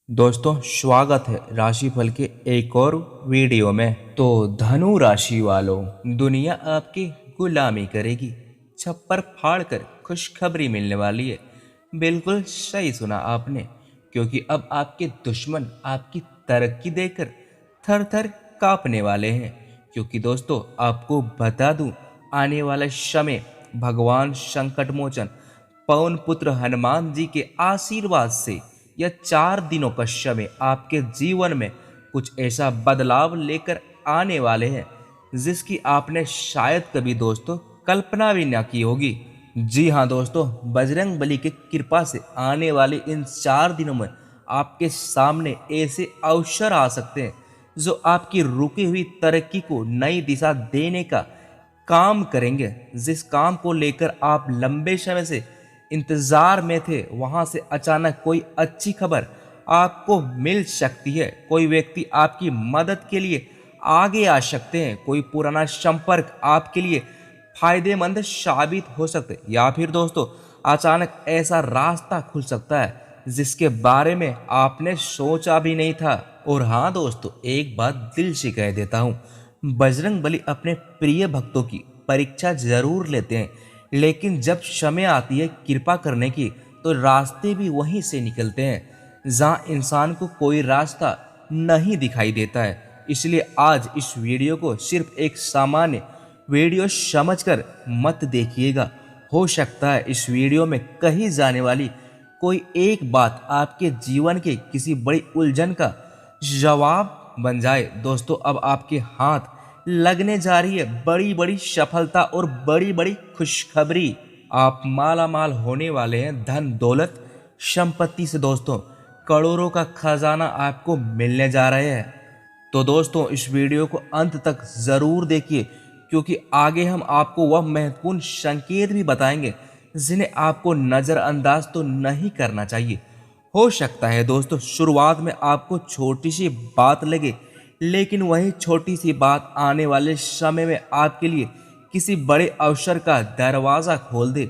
दोस्तों स्वागत है राशिफल के एक और वीडियो में। तो धनु राशि वालों, दुनिया आपकी गुलामी करेगी, छप्पर फाड़ कर खुशखबरी मिलने वाली है। बिल्कुल सही सुना आपने, क्योंकि अब आपके दुश्मन आपकी तरक्की देखकर थर थर कांपने वाले हैं। क्योंकि दोस्तों आपको बता दूं, आने वाला समय भगवान संकट मोचन पवन पुत्र हनुमान जी के आशीर्वाद से यह 4 दिनों का समय आपके जीवन में कुछ ऐसा बदलाव लेकर आने वाले हैं जिसकी आपने शायद कभी दोस्तों कल्पना भी ना की होगी। जी हाँ दोस्तों, बजरंग बली की कृपा से आने वाले इन 4 दिनों में आपके सामने ऐसे अवसर आ सकते हैं जो आपकी रुकी हुई तरक्की को नई दिशा देने का काम करेंगे। जिस काम को लेकर आप लंबे समय से इंतजार में थे, वहां से अचानक कोई अच्छी खबर आपको मिल सकती है। कोई व्यक्ति आपकी मदद के लिए आगे आ सकते हैं, कोई पुराना संपर्क आपके लिए फायदेमंद साबित हो सकते हैं, या फिर दोस्तों अचानक ऐसा रास्ता खुल सकता है जिसके बारे में आपने सोचा भी नहीं था। और हाँ दोस्तों, एक बात दिल से कह देता हूँ, बजरंग बली अपने प्रिय भक्तों की परीक्षा जरूर लेते हैं, लेकिन जब समय आती है कृपा करने की तो रास्ते भी वहीं से निकलते हैं जहाँ इंसान को कोई रास्ता नहीं दिखाई देता है। इसलिए आज इस वीडियो को सिर्फ एक सामान्य वीडियो समझकर मत देखिएगा। हो सकता है इस वीडियो में कही जाने वाली कोई एक बात आपके जीवन के किसी बड़ी उलझन का जवाब बन जाए। दोस्तों अब आपके हाथ लगने जा रही है बड़ी बड़ी सफलता और बड़ी बड़ी खुशखबरी। आप माला माल होने वाले हैं धन दौलत संपत्ति से। दोस्तों करोड़ों का खजाना आपको मिलने जा रहे हैं। तो दोस्तों इस वीडियो को अंत तक जरूर देखिए, क्योंकि आगे हम आपको वह महत्वपूर्ण संकेत भी बताएंगे जिन्हें आपको नजरअंदाज तो नहीं करना चाहिए। हो सकता है दोस्तों शुरुआत में आपको छोटी सी बात लगे, लेकिन वही छोटी सी बात आने वाले समय में आपके लिए किसी बड़े अवसर का दरवाजा खोल दे।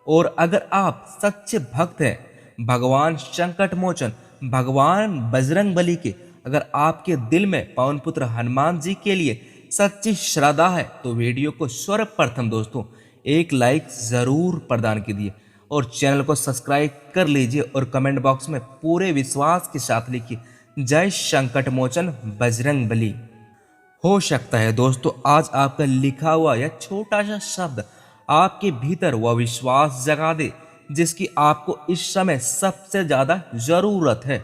और अगर आप सच्चे भक्त हैं भगवान संकट मोचन भगवान बजरंग बली के, अगर आपके दिल में पवन पुत्र हनुमान जी के लिए सच्ची श्रद्धा है, तो वीडियो को सर्वप्रथम दोस्तों एक लाइक जरूर प्रदान कीजिए और चैनल को सब्सक्राइब कर लीजिए और कमेंट बॉक्स में पूरे विश्वास के साथ लिखिए जय संकट मोचन बजरंग बली। हो सकता है दोस्तों आज आपका लिखा हुआ यह छोटा सा शब्द आपके भीतर वह विश्वास जगा दे जिसकी आपको इस समय सबसे ज्यादा जरूरत है।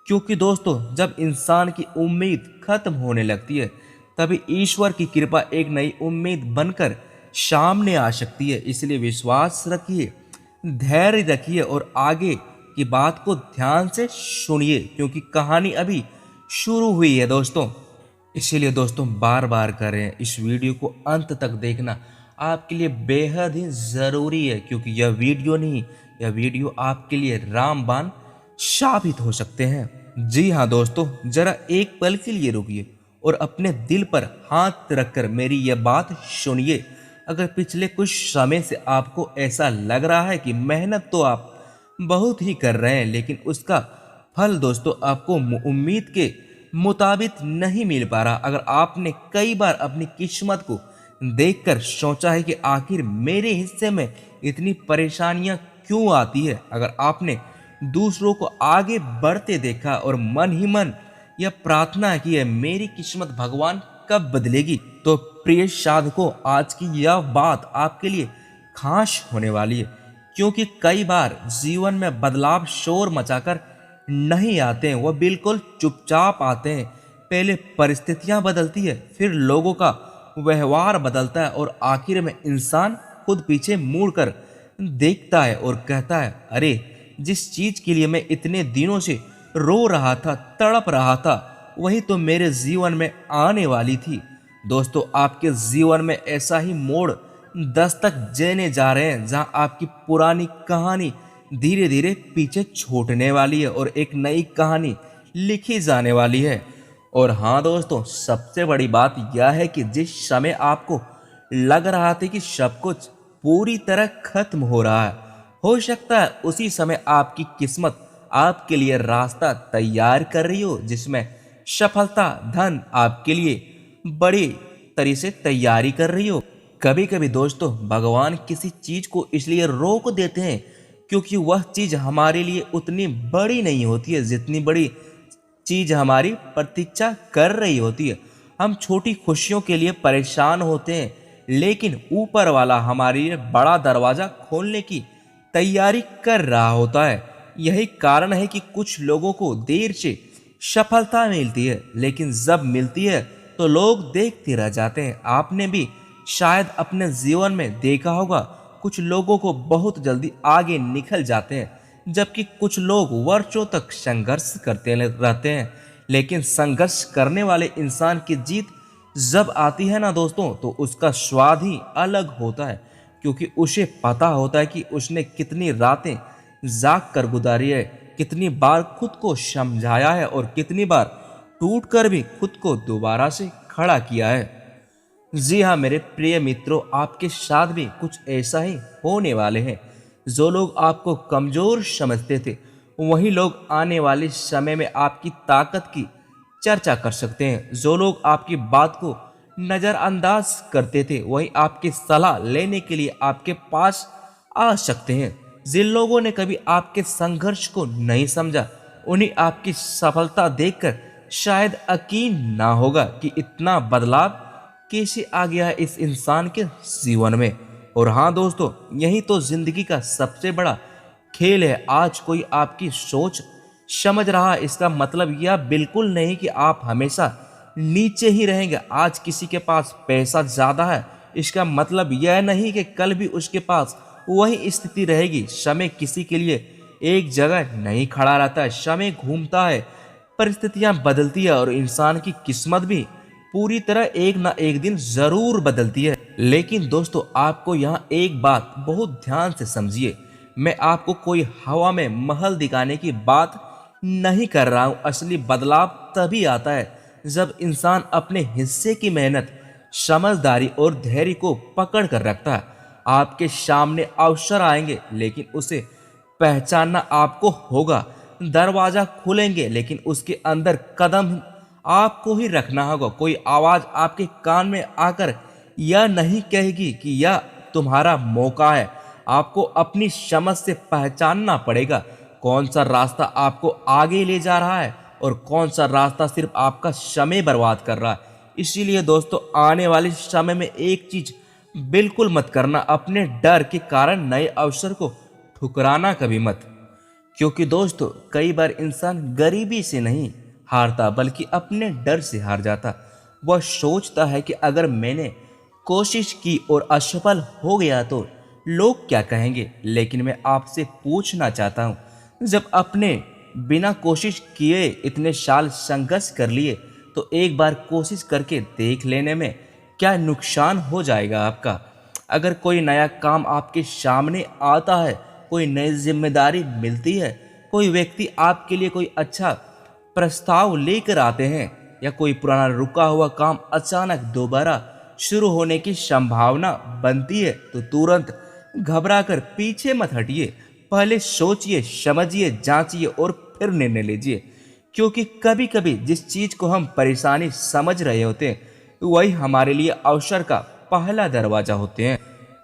क्योंकि दोस्तों जब इंसान की उम्मीद खत्म होने लगती है, तभी ईश्वर की कृपा एक नई उम्मीद बनकर सामने आ सकती है। इसलिए विश्वास रखिए, धैर्य रखिए और आगे की बात को ध्यान से सुनिए, क्योंकि कहानी अभी शुरू हुई है दोस्तों। इसीलिए दोस्तों बार बार करें इस वीडियो को अंत तक देखना आपके लिए बेहद ही ज़रूरी है, क्योंकि यह वीडियो नहीं, यह वीडियो आपके लिए रामबाण साबित हो सकते हैं। जी हाँ दोस्तों, जरा एक पल के लिए रुकिए और अपने दिल पर हाथ रखकर मेरी यह बात सुनिए। अगर पिछले कुछ समय से आपको ऐसा लग रहा है कि मेहनत तो आप बहुत ही कर रहे हैं, लेकिन उसका फल दोस्तों आपको उम्मीद के मुताबिक नहीं मिल पा रहा, अगर आपने कई बार अपनी किस्मत को देखकर सोचा है कि आखिर मेरे हिस्से में इतनी परेशानियां क्यों आती है, अगर आपने दूसरों को आगे बढ़ते देखा और मन ही मन यह प्रार्थना की है मेरी किस्मत भगवान कब बदलेगी, तो प्रिय साधकों आज की यह बात आपके लिए खास होने वाली है। क्योंकि कई बार जीवन में बदलाव शोर मचाकर नहीं आते हैं, वह बिल्कुल चुपचाप आते हैं। पहले परिस्थितियां बदलती है, फिर लोगों का व्यवहार बदलता है और आखिर में इंसान खुद पीछे मुड़कर देखता है और कहता है, अरे जिस चीज के लिए मैं इतने दिनों से रो रहा था, तड़प रहा था, वही तो मेरे जीवन में आने वाली थी। दोस्तों आपके जीवन में ऐसा ही मोड़ दस्तक देने जा रहे हैं जहां आपकी पुरानी कहानी धीरे धीरे पीछे छूटने वाली है और एक नई कहानी लिखी जाने वाली है। और हाँ दोस्तों, सबसे बड़ी बात यह है कि जिस समय आपको लग रहा था कि सब कुछ पूरी तरह खत्म हो रहा है, हो सकता है उसी समय आपकी किस्मत आपके लिए रास्ता तैयार कर रही हो, जिसमें सफलता धन आपके लिए बड़ी तरह से तैयारी कर रही हो। कभी कभी दोस्तों भगवान किसी चीज को इसलिए रोक देते हैं क्योंकि वह चीज हमारे लिए उतनी बड़ी नहीं होती है जितनी बड़ी चीज हमारी प्रतीक्षा कर रही होती है। हम छोटी खुशियों के लिए परेशान होते हैं, लेकिन ऊपर वाला हमारे लिए बड़ा दरवाजा खोलने की तैयारी कर रहा होता है। यही कारण है कि कुछ लोगों को देर से सफलता मिलती है, लेकिन जब मिलती है तो लोग देखते रह जाते हैं। आपने भी शायद अपने जीवन में देखा होगा, कुछ लोगों को बहुत जल्दी आगे निकल जाते हैं, जबकि कुछ लोग वर्षों तक संघर्ष करते रहते हैं। लेकिन संघर्ष करने वाले इंसान की जीत जब आती है ना दोस्तों, तो उसका स्वाद ही अलग होता है, क्योंकि उसे पता होता है कि उसने कितनी रातें जाग कर गुजारी है, कितनी बार खुद को समझाया है और कितनी बार टूट कर भी खुद को दोबारा से खड़ा किया है। जी हाँ मेरे प्रिय मित्रों, आपके साथ भी कुछ ऐसा ही होने वाले हैं। जो लोग आपको कमजोर समझते थे, वही लोग आने वाले समय में आपकी ताकत की चर्चा कर सकते हैं। जो लोग आपकी बात को नजरअंदाज करते थे, वही आपकी सलाह लेने के लिए आपके पास आ सकते हैं। जिन लोगों ने कभी आपके संघर्ष को नहीं समझा, उन्हें आपकी सफलता देखकर शायद यकीन ना होगा कि इतना बदलाव कैसे आ गया है इस इंसान के जीवन में। और हाँ दोस्तों, यही तो जिंदगी का सबसे बड़ा खेल है। आज कोई आपकी सोच समझ रहा है, इसका मतलब यह बिल्कुल नहीं कि आप हमेशा नीचे ही रहेंगे। आज किसी के पास पैसा ज्यादा है, इसका मतलब यह नहीं कि कल भी उसके पास वही स्थिति रहेगी। समय किसी के लिए एक जगह नहीं खड़ा रहता है, समय घूमता है, परिस्थितियां बदलती है और इंसान की किस्मत भी पूरी तरह एक ना एक दिन जरूर बदलती है। लेकिन दोस्तों आपको यहाँ एक बात बहुत ध्यान से समझिए, मैं आपको कोई हवा में महल दिखाने की बात नहीं कर रहा हूँ। असली बदलाव तभी आता है जब इंसान अपने हिस्से की मेहनत, समझदारी और धैर्य को पकड़ कर रखता है। आपके सामने अवसर आएंगे, लेकिन उसे पहचानना आपको होगा। दरवाजा खुलेंगे, लेकिन उसके अंदर कदम आपको ही रखना होगा। कोई आवाज आपके कान में आकर यह नहीं कहेगी कि यह तुम्हारा मौका है। आपको अपनी समझ से पहचानना पड़ेगा कौन सा रास्ता आपको आगे ले जा रहा है और कौन सा रास्ता सिर्फ आपका समय बर्बाद कर रहा है। इसीलिए दोस्तों आने वाले समय में एक चीज बिल्कुल मत करना, अपने डर के कारण नए अवसर को ठुकराना कभी मत। क्योंकि दोस्तों कई बार इंसान गरीबी से नहीं हारता, बल्कि अपने डर से हार जाता। वह सोचता है कि अगर मैंने कोशिश की और असफल हो गया तो लोग क्या कहेंगे। लेकिन मैं आपसे पूछना चाहता हूँ, जब अपने बिना कोशिश किए इतने साल संघर्ष कर लिए, तो एक बार कोशिश करके देख लेने में क्या नुकसान हो जाएगा आपका। अगर कोई नया काम आपके सामने आता है, कोई नई जिम्मेदारी मिलती है, कोई व्यक्ति आपके लिए कोई अच्छा प्रस्ताव लेकर आते हैं, या कोई पुराना रुका हुआ काम अचानक दोबारा शुरू होने की संभावना बनती है, तो तुरंत घबराकर पीछे मत हटिए। पहले सोचिए, समझिए, जांचिए और फिर निर्णय लीजिए। क्योंकि कभी कभी जिस चीज को हम परेशानी समझ रहे होते हैं, वही हमारे लिए अवसर का पहला दरवाजा होते हैं।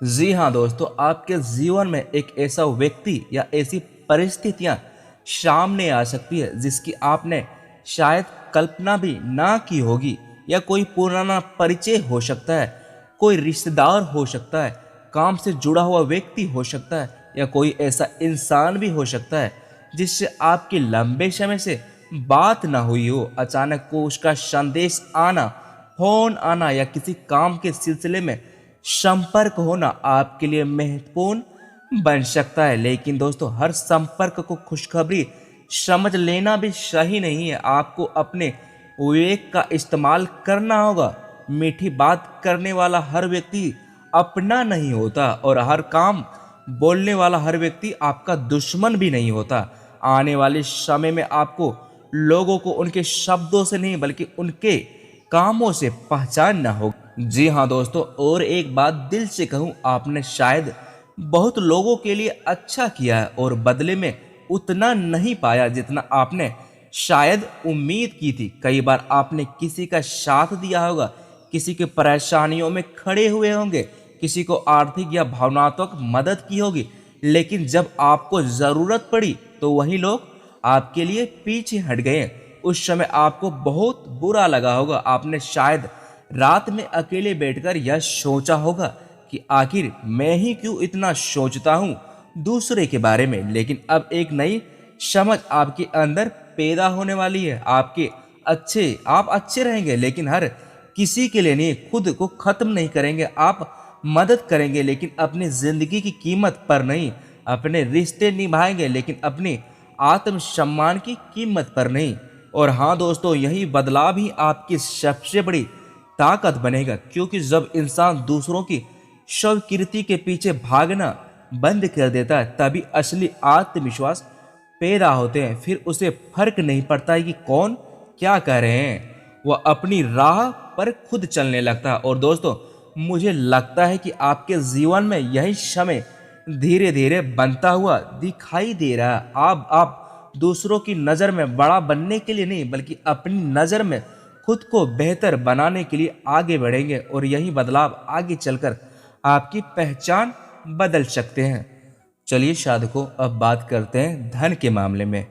जी हाँ दोस्तों, आपके जीवन में एक ऐसा व्यक्ति या ऐसी परिस्थितियां सामने आ सकती है जिसकी आपने शायद कल्पना भी ना की होगी। या कोई पुराना परिचय हो सकता है, कोई रिश्तेदार हो सकता है, काम से जुड़ा हुआ व्यक्ति हो सकता है, या कोई ऐसा इंसान भी हो सकता है जिससे आपकी लंबे समय से बात ना हुई हो। अचानक को उसका संदेश आना, फोन आना या किसी काम के सिलसिले में संपर्क होना आपके लिए महत्वपूर्ण बन सकता है। लेकिन दोस्तों हर संपर्क को खुशखबरी समझ लेना भी सही नहीं है। आपको अपने विवेक का इस्तेमाल करना होगा। मीठी बात करने वाला हर व्यक्ति अपना नहीं होता, और हर काम बोलने वाला हर व्यक्ति आपका दुश्मन भी नहीं होता। आने वाले समय में आपको लोगों को उनके शब्दों से नहीं, बल्कि उनके कामों से पहचानना होगा। जी हाँ दोस्तों, और एक बात दिल से कहूँ, आपने शायद बहुत लोगों के लिए अच्छा किया है और बदले में उतना नहीं पाया जितना आपने शायद उम्मीद की थी। कई बार आपने किसी का साथ दिया होगा, किसी की परेशानियों में खड़े हुए होंगे, किसी को आर्थिक या भावनात्मक मदद की होगी, लेकिन जब आपको ज़रूरत पड़ी तो वही लोग आपके लिए पीछे हट गए। उस समय आपको बहुत बुरा लगा होगा। आपने शायद रात में अकेले बैठकर यह सोचा होगा कि आखिर मैं ही क्यों इतना सोचता हूँ दूसरे के बारे में। लेकिन अब एक नई समझ आपके अंदर पैदा होने वाली है। आप अच्छे रहेंगे, लेकिन हर किसी के लिए नहीं, खुद को खत्म नहीं करेंगे। आप मदद करेंगे, लेकिन अपनी जिंदगी की कीमत पर नहीं। अपने रिश्ते निभाएंगे, लेकिन अपनी आत्मसम्मान की कीमत पर नहीं। और हाँ दोस्तों, यही बदलाव ही आपकी सबसे बड़ी ताकत बनेगा, क्योंकि जब इंसान दूसरों की स्वीकृति के पीछे भागना बंद कर देता है, तभी असली आत्मविश्वास पैदा होते हैं। फिर उसे फर्क नहीं पड़ता है कि कौन क्या कह रहे हैं, वह अपनी राह पर खुद चलने लगता है। और दोस्तों, मुझे लगता है कि आपके जीवन में यही समय धीरे धीरे बनता हुआ दिखाई दे रहा है। आप दूसरों की नज़र में बड़ा बनने के लिए नहीं, बल्कि अपनी नज़र में खुद को बेहतर बनाने के लिए आगे बढ़ेंगे। और यही बदलाव आगे चलकर आपकी पहचान बदल सकते हैं। चलिए साधकों, अब बात करते हैं धन के मामले में।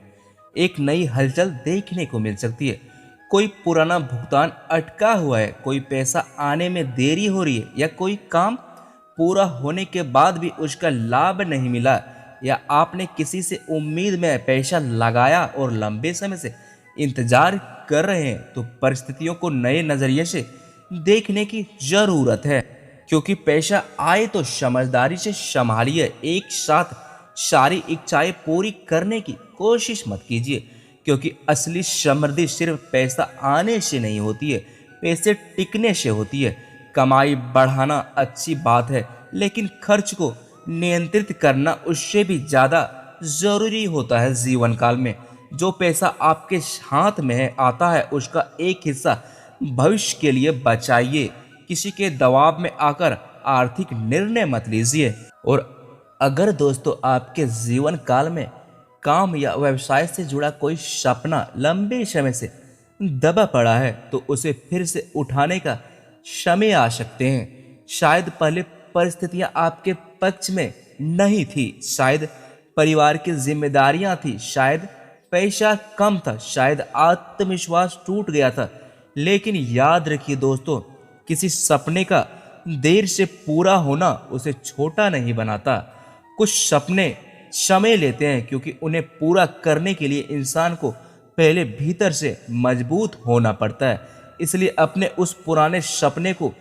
एक नई हलचल देखने को मिल सकती है। कोई पुराना भुगतान अटका हुआ है, कोई पैसा आने में देरी हो रही है, या कोई काम पूरा होने के बाद भी उसका लाभ नहीं मिला, या आपने किसी से उम्मीद में पैसा लगाया और लंबे समय से इंतजार कर रहे हैं। तो परिस्थितियों को नए नजरिए से देखने की जरूरत है, क्योंकि पैसा आए तो समझदारी से संभालिए। एक साथ सारी इच्छाएं पूरी करने की कोशिश मत कीजिए, क्योंकि असली समृद्धि सिर्फ पैसा आने से नहीं होती है, पैसे टिकने से होती है। कमाई बढ़ाना अच्छी बात है, लेकिन खर्च को नियंत्रित करना उससे भी ज़्यादा ज़रूरी होता है। जीवन काल में जो पैसा आपके हाथ में आता है, उसका एक हिस्सा भविष्य के लिए बचाइए। किसी के दबाव में आकर आर्थिक निर्णय मत लीजिए। और अगर दोस्तों आपके जीवन काल में काम या व्यवसाय से जुड़ा कोई सपना लंबे समय से दबा पड़ा है, तो उसे फिर से उठाने का समय आ सकते हैं। शायद पहले परिस्थितियां आपके पक्ष में नहीं थी, शायद परिवार की जिम्मेदारियां थी, शायद पैसा कम था, शायद आत्मविश्वास टूट गया था। लेकिन याद रखिए दोस्तों, किसी सपने का देर से पूरा होना उसे छोटा नहीं बनाता। कुछ सपने समय लेते हैं, क्योंकि उन्हें पूरा करने के लिए इंसान को पहले भीतर से मजबूत होना पड़ता है। इसलिए अपने उस पुराने सपने को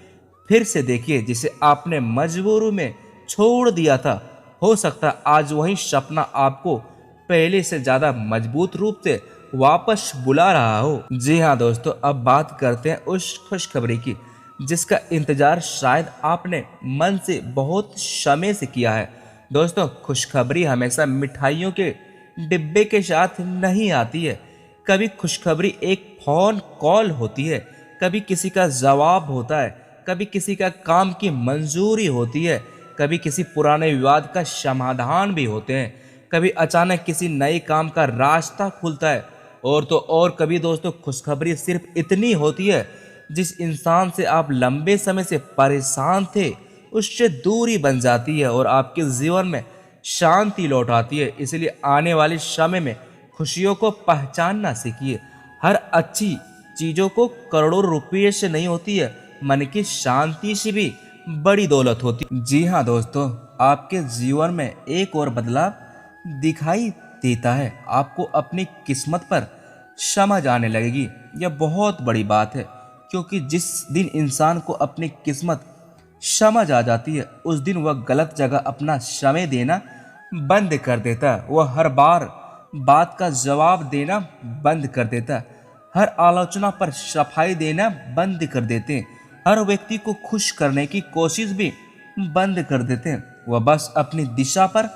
फिर से देखिए, जिसे आपने मजबूरी में छोड़ दिया था। हो सकता है आज वही सपना आपको पहले से ज़्यादा मजबूत रूप से वापस बुला रहा हो। जी हाँ दोस्तों, अब बात करते हैं उस खुशखबरी की जिसका इंतजार शायद आपने मन से बहुत समय से किया है। दोस्तों, खुशखबरी हमेशा मिठाइयों के डिब्बे के साथ नहीं आती है। कभी खुशखबरी एक फोन कॉल होती है, कभी किसी का जवाब होता है, कभी किसी का काम की मंजूरी होती है, कभी किसी पुराने विवाद का समाधान भी होते हैं, कभी अचानक किसी नए काम का रास्ता खुलता है। और तो और कभी दोस्तों, खुशखबरी सिर्फ इतनी होती है, जिस इंसान से आप लंबे समय से परेशान थे उससे दूरी बन जाती है और आपके जीवन में शांति लौट आती है। इसलिए आने वाले समय में खुशियों को पहचानना सीखिए। हर अच्छी चीज़ों को करोड़ों रुपये से नहीं होती है, मन की शांति से भी बड़ी दौलत होती है। जी हाँ दोस्तों, आपके जीवन में एक और बदलाव दिखाई देता है। आपको अपनी किस्मत पर समझ आने लगेगी। यह बहुत बड़ी बात है, क्योंकि जिस दिन इंसान को अपनी किस्मत समझ आ जाती है, उस दिन वह गलत जगह अपना समय देना बंद कर देता है। वह हर बार बात का जवाब देना बंद कर देता है, हर आलोचना पर सफाई देना बंद कर देते हैं, हर व्यक्ति को खुश करने की कोशिश भी बंद कर देते हैं। वह बस अपनी दिशा पर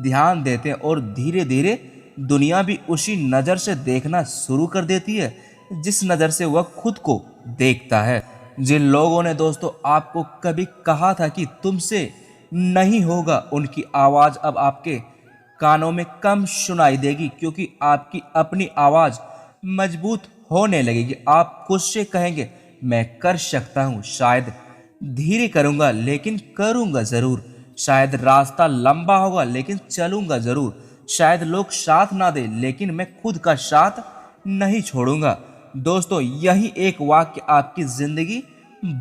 ध्यान देते हैं और धीरे धीरे दुनिया भी उसी नज़र से देखना शुरू कर देती है जिस नज़र से वह खुद को देखता है। जिन लोगों ने दोस्तों आपको कभी कहा था कि तुमसे नहीं होगा, उनकी आवाज़ अब आपके कानों में कम सुनाई देगी, क्योंकि आपकी अपनी आवाज मजबूत होने लगेगी। आप खुद से कहेंगे मैं कर सकता हूँ, शायद धीरे करूंगा लेकिन करूंगा जरूर, शायद रास्ता लंबा होगा लेकिन चलूंगा जरूर, शायद लोग साथ ना दे लेकिन मैं खुद का साथ नहीं छोड़ूंगा। दोस्तों, यही एक वाक्य आपकी जिंदगी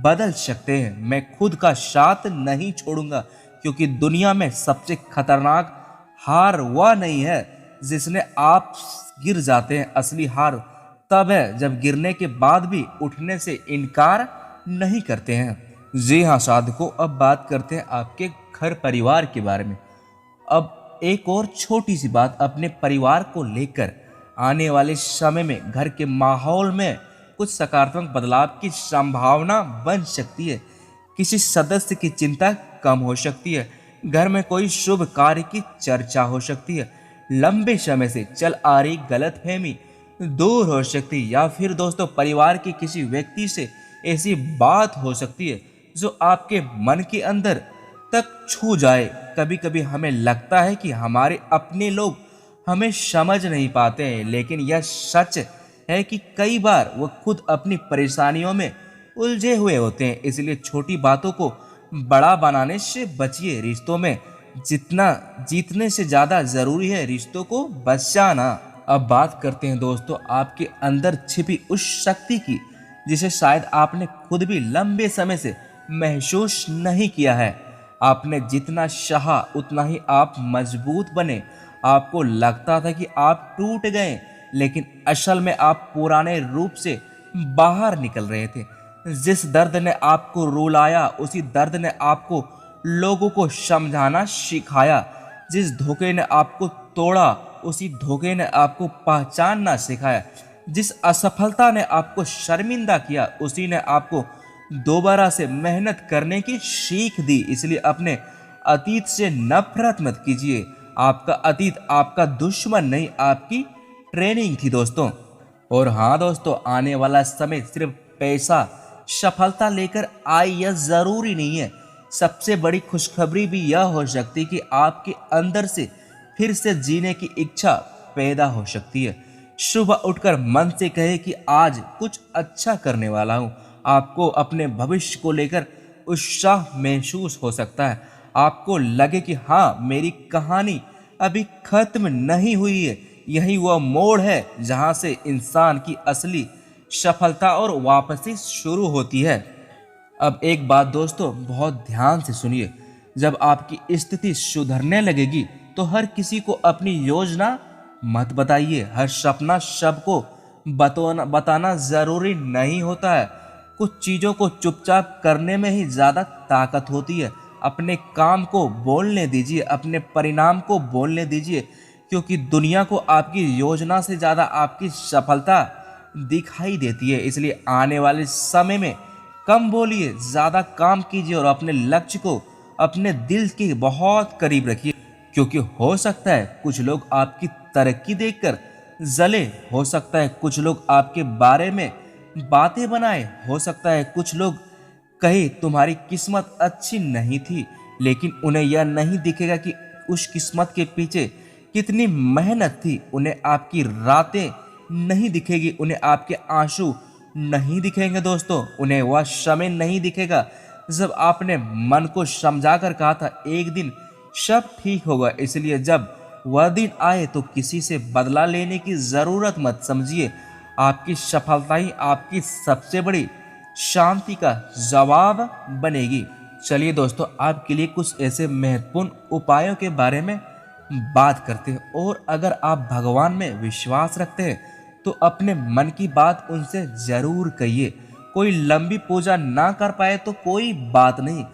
बदल सकते हैं। मैं खुद का साथ नहीं छोड़ूंगा, क्योंकि दुनिया में सबसे खतरनाक हार वह नहीं है जिसने आप गिर जाते हैं। असली हार तब है जब गिरने के बाद भी उठने से इनकार नहीं करते हैं। जी हाँ साधकों, अब बात करते हैं आपके घर परिवार के बारे में। अब एक और छोटी सी बात अपने परिवार को लेकर। आने वाले समय में घर के माहौल में कुछ सकारात्मक बदलाव की संभावना बन सकती है। किसी सदस्य की चिंता कम हो सकती है, घर में कोई शुभ कार्य की चर्चा हो सकती है, लंबे समय से चल आ रही गलतफहमी दूर हो सकती है, या फिर दोस्तों परिवार के किसी व्यक्ति से ऐसी बात हो सकती है जो आपके मन के अंदर तक छू जाए। कभी कभी हमें लगता है कि हमारे अपने लोग हमें समझ नहीं पाते हैं, लेकिन यह सच है कि कई बार वो खुद अपनी परेशानियों में उलझे हुए होते हैं। इसलिए छोटी बातों को बड़ा बनाने से बचिए। रिश्तों में जितना जीतने से ज्यादा जरूरी है रिश्तों को बचाना। अब बात करते हैं दोस्तों आपके अंदर छिपी उस शक्ति की, जिसे शायद आपने खुद भी लंबे समय से महसूस नहीं किया है। आपने जितना चाहा उतना ही आप मजबूत बने। आपको लगता था कि आप टूट गए, लेकिन असल में आप पुराने रूप से बाहर निकल रहे थे। जिस दर्द ने आपको रुलाया, उसी दर्द ने आपको लोगों को समझाना सिखाया। जिस धोखे ने आपको तोड़ा, उसी धोखे ने आपको पहचानना सिखाया। जिस असफलता ने आपको शर्मिंदा किया, उसी ने आपको दोबारा से मेहनत करने की सीख दी। इसलिए अपने अतीत से नफरत मत कीजिए। आपका अतीत आपका दुश्मन नहीं, आपकी ट्रेनिंग थी दोस्तों। और हाँ दोस्तों, आने वाला समय सिर्फ पैसा सफलता लेकर आए यह जरूरी नहीं है। सबसे बड़ी खुशखबरी भी यह हो सकती है कि आपके अंदर से फिर से जीने की इच्छा पैदा हो सकती है। सुबह उठकर मन से कहे कि आज कुछ अच्छा करने वाला हूँ। आपको अपने भविष्य को लेकर उत्साह महसूस हो सकता है। आपको लगे कि हाँ, मेरी कहानी अभी खत्म नहीं हुई है। यही वह मोड़ है जहां से इंसान की असली सफलता और वापसी शुरू होती है। अब एक बात दोस्तों बहुत ध्यान से सुनिए। जब आपकी स्थिति सुधरने लगेगी तो हर किसी को अपनी योजना मत बताइए। हर सपना सबको बताना जरूरी नहीं होता है। कुछ चीजों को चुपचाप करने में ही ज्यादा ताकत होती है। अपने काम को बोलने दीजिए, अपने परिणाम को बोलने दीजिए, क्योंकि दुनिया को आपकी योजना से ज्यादा आपकी सफलता दिखाई देती है। इसलिए आने वाले समय में कम बोलिए, ज्यादा काम कीजिए और अपने लक्ष्य को अपने दिल के बहुत करीब रखिए, क्योंकि हो सकता है कुछ लोग आपकी तरक्की देखकर जले, हो सकता है कुछ लोग आपके बारे में बातें बनाए, हो सकता है कुछ लोग कहे तुम्हारी किस्मत अच्छी नहीं थी, लेकिन उन्हें यह नहीं दिखेगा कि उस किस्मत के पीछे कितनी मेहनत थी। उन्हें आपकी रातें नहीं दिखेगी, उन्हें आपके आंसू नहीं दिखेंगे दोस्तों, उन्हें वह समय नहीं दिखेगा जब आपने मन को समझा कर कहा था एक दिन सब ठीक होगा। इसलिए जब वह दिन आए तो किसी से बदला लेने की जरूरत मत समझिए। आपकी सफलता ही आपकी सबसे बड़ी शांति का जवाब बनेगी। चलिए दोस्तों, आपके लिए कुछ ऐसे महत्वपूर्ण उपायों के बारे में बात करते हैं। और अगर आप भगवान में विश्वास रखते हैं तो अपने मन की बात उनसे जरूर कहिए। कोई लंबी पूजा ना कर पाए तो कोई बात नहीं,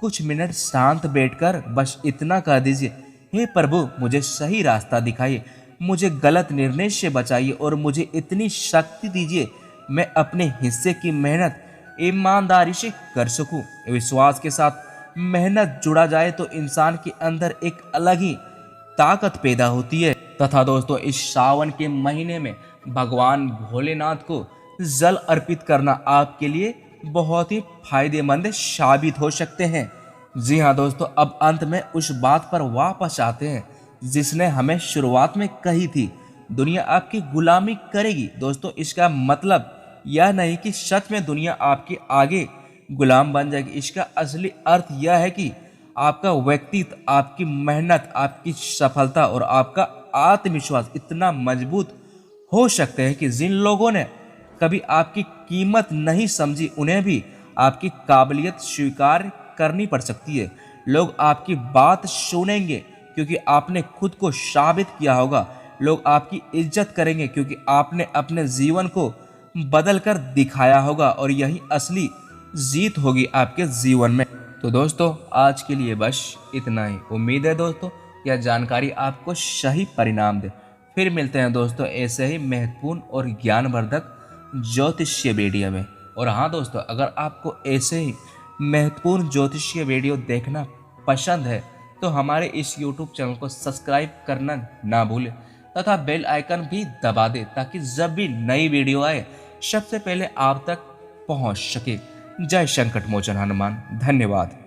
कुछ मिनट शांत बैठकर बस इतना कह दीजिए, हे प्रभु मुझे सही रास्ता दिखाइए, मुझे गलत निर्णय से बचाइए और मुझे इतनी शक्ति दीजिए मैं अपने हिस्से की मेहनत ईमानदारी से कर सकूं। विश्वास के साथ मेहनत जुड़ा जाए तो इंसान के अंदर एक अलग ही ताकत पैदा होती है। तथा दोस्तों, इस सावन के महीने में भगवान भोलेनाथ को जल अर्पित करना आपके लिए बहुत ही फायदेमंद साबित हो सकते हैं। जी हाँ दोस्तों, अब अंत में उस बात पर वापस आते हैं जिसने हमें शुरुआत में कही थी दुनिया आपकी गुलामी करेगी। दोस्तों, इसका मतलब यह नहीं कि सच में दुनिया आपके आगे गुलाम बन जाएगी। इसका असली अर्थ यह है कि आपका व्यक्तित्व, आपकी मेहनत, आपकी सफलता और आपका आत्मविश्वास इतना मजबूत हो सकते हैं कि जिन लोगों ने कभी आपकी कीमत नहीं समझी उन्हें भी आपकी काबिलियत स्वीकार करनी पड़ सकती है। लोग आपकी बात सुनेंगे क्योंकि आपने खुद को साबित किया होगा। लोग आपकी इज्जत करेंगे क्योंकि आपने अपने जीवन को बदल कर दिखाया होगा, और यही असली जीत होगी आपके जीवन में। तो दोस्तों, आज के लिए बस इतना ही। उम्मीद है दोस्तों यह जानकारी आपको सही परिणाम दे। फिर मिलते हैं दोस्तों ऐसे ही महत्वपूर्ण और ज्ञानवर्धक ज्योतिषीय वीडियो में। और हाँ दोस्तों, अगर आपको ऐसे ही महत्वपूर्ण ज्योतिषीय वीडियो देखना पसंद है तो हमारे इस YouTube चैनल को सब्सक्राइब करना ना भूलें तथा बेल आइकन भी दबा दें, ताकि जब भी नई वीडियो आए सबसे पहले आप तक पहुंच सके। जय संकट मोचन हनुमान। धन्यवाद।